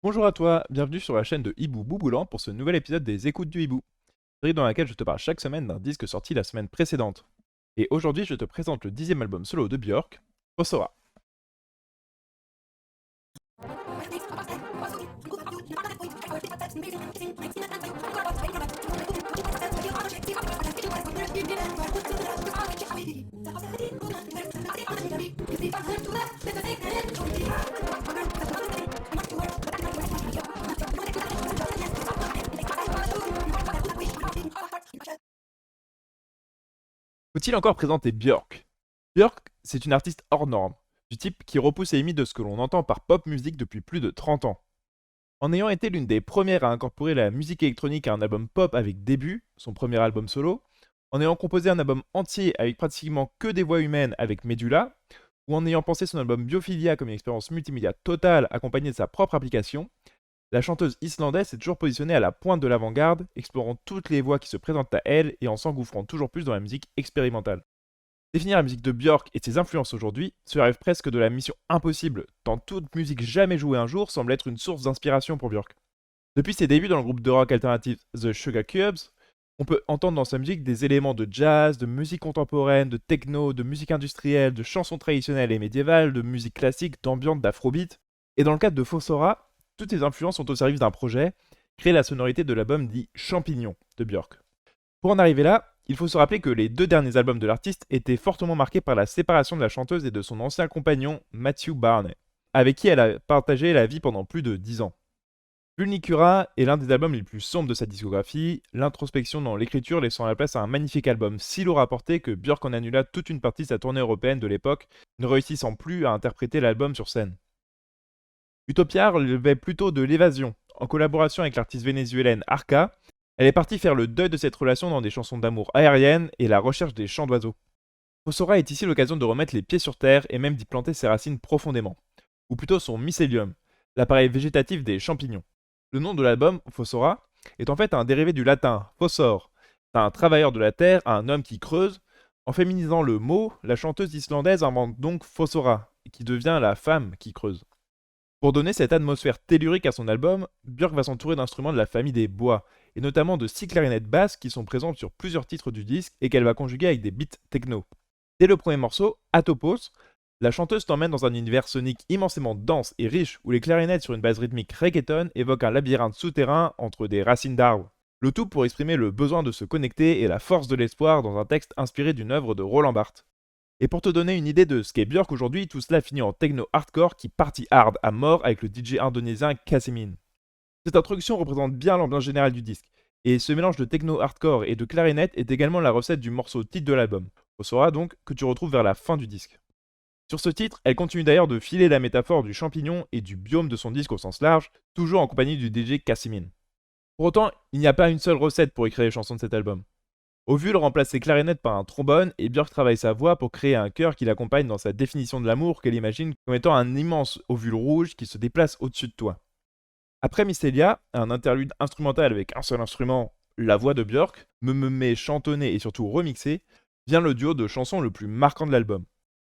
Bonjour à toi, bienvenue sur la chaîne de Hibou Bouboulan pour ce nouvel épisode des Écoutes du Hibou, série dans laquelle je te parle chaque semaine d'un disque sorti la semaine précédente. Et aujourd'hui, je te présente le 10e album solo de Björk, Fossora. Faut-il encore présenter Björk? Björk, c'est une artiste hors norme, du type qui repousse les limites de ce que l'on entend par pop music depuis plus de 30 ans. En ayant été l'une des premières à incorporer la musique électronique à un album pop avec Début, son premier album solo, en ayant composé un album entier avec pratiquement que des voix humaines avec Medulla, ou en ayant pensé son album Biophilia comme une expérience multimédia totale accompagnée de sa propre application, la chanteuse islandaise s'est toujours positionnée à la pointe de l'avant-garde, explorant toutes les voix qui se présentent à elle et en s'engouffrant toujours plus dans la musique expérimentale. Définir la musique de Björk et ses influences aujourd'hui se rêve presque de la mission impossible, tant toute musique jamais jouée un jour semble être une source d'inspiration pour Björk. Depuis ses débuts dans le groupe de rock alternatif The Sugar Cubes, on peut entendre dans sa musique des éléments de jazz, de musique contemporaine, de techno, de musique industrielle, de chansons traditionnelles et médiévales, de musique classique, d'ambiance, d'afrobeat. Et dans le cadre de Fossora, toutes ces influences sont au service d'un projet, créer la sonorité de l'album dit Champignon de Björk. Pour en arriver là, il faut se rappeler que les deux derniers albums de l'artiste étaient fortement marqués par la séparation de la chanteuse et de son ancien compagnon Matthew Barney, avec qui elle a partagé la vie pendant plus de 10 ans. Vulnicura est l'un des albums les plus sombres de sa discographie, l'introspection dans l'écriture laissant la place à un magnifique album si lourd à porter que Björk en annula toute une partie de sa tournée européenne de l'époque, ne réussissant plus à interpréter l'album sur scène. Utopia relevait plutôt de l'évasion. En collaboration avec l'artiste vénézuélienne Arca, elle est partie faire le deuil de cette relation dans des chansons d'amour aériennes et la recherche des chants d'oiseaux. Fossora est ici l'occasion de remettre les pieds sur terre et même d'y planter ses racines profondément, ou plutôt son mycélium, l'appareil végétatif des champignons. Le nom de l'album, Fossora, est en fait un dérivé du latin fossor, d'un travailleur de la terre à un homme qui creuse. En féminisant le mot, la chanteuse islandaise invente donc Fossora, qui devient la femme qui creuse. Pour donner cette atmosphère tellurique à son album, Björk va s'entourer d'instruments de la famille des bois, et notamment de 6 clarinettes basses qui sont présentes sur plusieurs titres du disque et qu'elle va conjuguer avec des beats techno. Dès le premier morceau, Atopos, la chanteuse t'emmène dans un univers sonique immensément dense et riche où les clarinettes sur une base rythmique reggaeton évoquent un labyrinthe souterrain entre des racines d'arbres. Le tout pour exprimer le besoin de se connecter et la force de l'espoir dans un texte inspiré d'une œuvre de Roland Barthes. Et pour te donner une idée de ce qu'est Björk aujourd'hui, tout cela finit en techno hardcore qui party hard à mort avec le DJ indonésien Kasemin. Cette introduction représente bien l'ambiance générale du disque, et ce mélange de techno hardcore et de clarinette est également la recette du morceau titre de l'album, Fossora donc, que tu retrouves vers la fin du disque. Sur ce titre, elle continue d'ailleurs de filer la métaphore du champignon et du biome de son disque au sens large, toujours en compagnie du DJ Kasemin. Pour autant, il n'y a pas une seule recette pour écrire les chansons de cet album. Ovule remplace ses clarinettes par un trombone et Björk travaille sa voix pour créer un chœur qui l'accompagne dans sa définition de l'amour qu'elle imagine comme étant un immense ovule rouge qui se déplace au-dessus de toi. Après Mystelia, un interlude instrumental avec un seul instrument, la voix de Björk, me chantonnée et surtout remixée, vient le duo de chansons le plus marquant de l'album,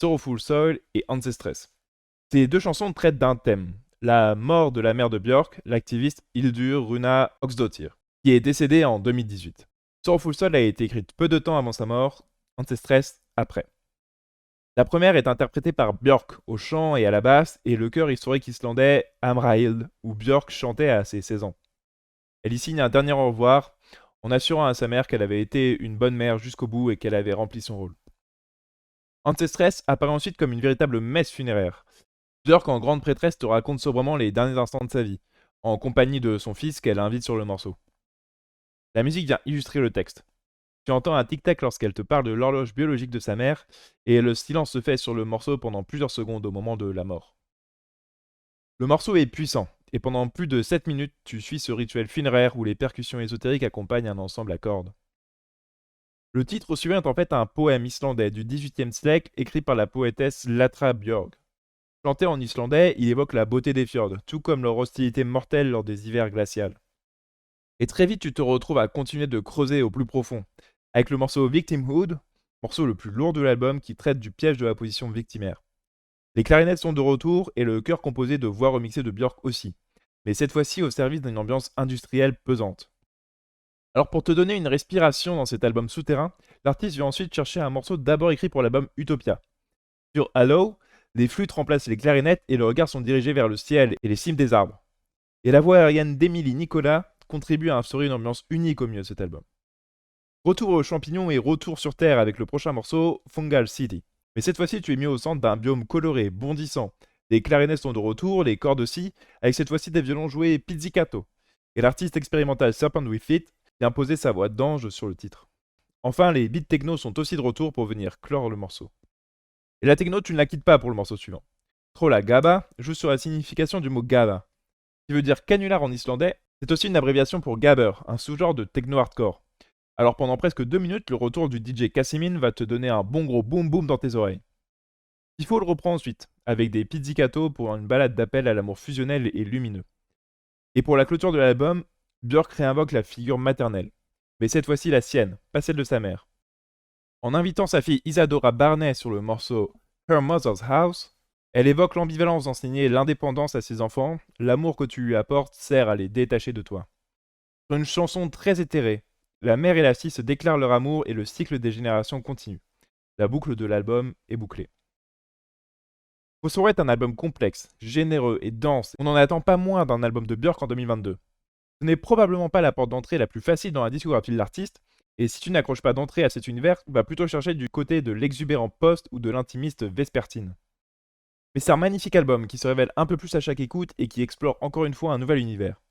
Sorrowful Soul et Ancestress. Ces deux chansons traitent d'un thème, la mort de la mère de Björk, l'activiste Hildur Runa Oxdottir, qui est décédée en 2018. Sorrowful Soul a été écrite peu de temps avant sa mort, Ancestress après. La première est interprétée par Björk au chant et à la basse et le chœur historique islandais Hamrahild, où Björk chantait à ses 16 ans. Elle y signe un dernier au revoir en assurant à sa mère qu'elle avait été une bonne mère jusqu'au bout et qu'elle avait rempli son rôle. Ancestress apparaît ensuite comme une véritable messe funéraire. Björk en grande prêtresse te raconte sobrement les derniers instants de sa vie, en compagnie de son fils qu'elle invite sur le morceau. La musique vient illustrer le texte. Tu entends un tic-tac lorsqu'elle te parle de l'horloge biologique de sa mère, et le silence se fait sur le morceau pendant plusieurs secondes au moment de la mort. Le morceau est puissant, et pendant plus de 7 minutes, tu suis ce rituel funéraire où les percussions ésotériques accompagnent un ensemble à cordes. Le titre suivant est en fait un poème islandais du XVIIIe siècle écrit par la poétesse Latra Björk. Chanté en islandais, il évoque la beauté des fjords, tout comme leur hostilité mortelle lors des hivers glaciales. Et très vite, tu te retrouves à continuer de creuser au plus profond, avec le morceau Victimhood, morceau le plus lourd de l'album qui traite du piège de la position victimaire. Les clarinettes sont de retour et le chœur composé de voix remixées de Björk aussi, mais cette fois-ci au service d'une ambiance industrielle pesante. Alors pour te donner une respiration dans cet album souterrain, l'artiste vient ensuite chercher un morceau d'abord écrit pour l'album Utopia. Sur Hello, les flûtes remplacent les clarinettes et le regard sont dirigés vers le ciel et les cimes des arbres. Et la voix aérienne d'Émilie Nicolas contribue à instaurer une ambiance unique au milieu de cet album. Retour aux champignons et retour sur Terre avec le prochain morceau, Fungal City. Mais cette fois-ci, tu es mis au centre d'un biome coloré, bondissant. Les clarinettes sont de retour, les cordes aussi, avec cette fois-ci des violons joués pizzicato. Et l'artiste expérimental Serpent with Feet vient poser sa voix d'ange sur le titre. Enfin, les beats techno sont aussi de retour pour venir clore le morceau. Et la techno, tu ne la quittes pas pour le morceau suivant. Trolla Gaba joue sur la signification du mot Gaba, qui veut dire canular en islandais. C'est aussi une abréviation pour Gabber, un sous-genre de techno hardcore. Alors pendant presque 2 minutes, le retour du DJ Cassimin va te donner un bon gros boom boom dans tes oreilles. Il faut le reprend ensuite, avec des pizzicato pour une balade d'appel à l'amour fusionnel et lumineux. Et pour la clôture de l'album, Björk réinvoque la figure maternelle, mais cette fois-ci la sienne, pas celle de sa mère. En invitant sa fille Isadora Barney sur le morceau Her Mother's House, elle évoque l'ambivalence d'enseigner l'indépendance à ses enfants, l'amour que tu lui apportes sert à les détacher de toi. Sur une chanson très éthérée, la mère et la fille se déclarent leur amour et le cycle des générations continue. La boucle de l'album est bouclée. Fosfor est un album complexe, généreux et dense. On n'en attend pas moins d'un album de Björk en 2022. Ce n'est probablement pas la porte d'entrée la plus facile dans la discographie de l'artiste, et si tu n'accroches pas d'entrée à cet univers, tu vas plutôt chercher du côté de l'exubérant post ou de l'intimiste vespertine. Mais c'est un magnifique album qui se révèle un peu plus à chaque écoute et qui explore encore une fois un nouvel univers.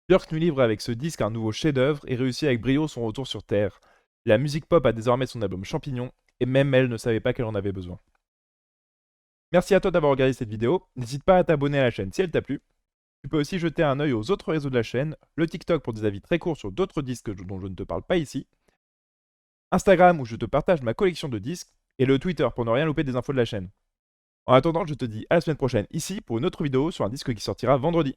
Björk nous livre avec ce disque un nouveau chef-d'œuvre et réussit avec brio son retour sur Terre. La musique pop a désormais son album Champignon, et même elle ne savait pas qu'elle en avait besoin. Merci à toi d'avoir regardé cette vidéo, n'hésite pas à t'abonner à la chaîne si elle t'a plu. Tu peux aussi jeter un œil aux autres réseaux de la chaîne, le TikTok pour des avis très courts sur d'autres disques dont je ne te parle pas ici, Instagram où je te partage ma collection de disques, et le Twitter pour ne rien louper des infos de la chaîne. En attendant, je te dis à la semaine prochaine ici pour une autre vidéo sur un disque qui sortira vendredi.